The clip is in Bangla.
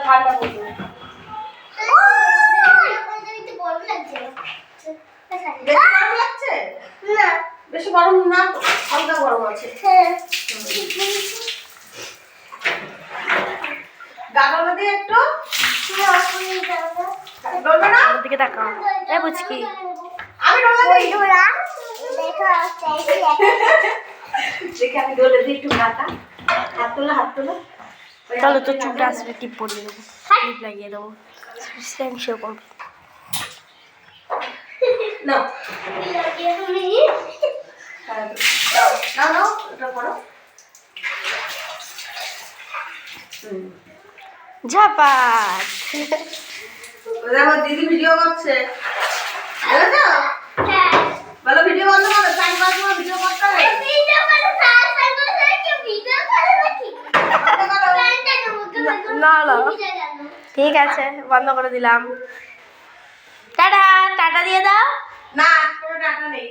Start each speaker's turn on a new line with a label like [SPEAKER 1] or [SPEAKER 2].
[SPEAKER 1] ঠান্ডা পড়বে। বেশি গরম লাগছে? না বেশি গরম না, হালকা গরম আছে। গাগল দিয়ে একটু ডলবে না,
[SPEAKER 2] আমার দিকে তাকাও। এ বুঝকি
[SPEAKER 1] আমি ডলে দিই। দেখি আমি ডলে দিই একটু। হাতটা হাত তোলা, হাত তোলা।
[SPEAKER 2] চলো তো চুলটা আসবে, টিপ পরিয়ে দেবো, টিপ লাগিয়ে দেবো, স্ট্যান্ড শো করবো।
[SPEAKER 1] নাও নাও নাও, এটা করো।
[SPEAKER 2] ঝাপাট।
[SPEAKER 1] আমার দিদি ভিডিও করছে, ভালো তো? ভালো ভিডিও বন্ধ করো, চার পাঁচ বার ভিডিও করতে হবে।
[SPEAKER 2] না না ঠিক আছে, বন্ধ করে দিলাম। টাটা, টাটা দিয়ে দাও।
[SPEAKER 1] না কোনো ডাটা নেই।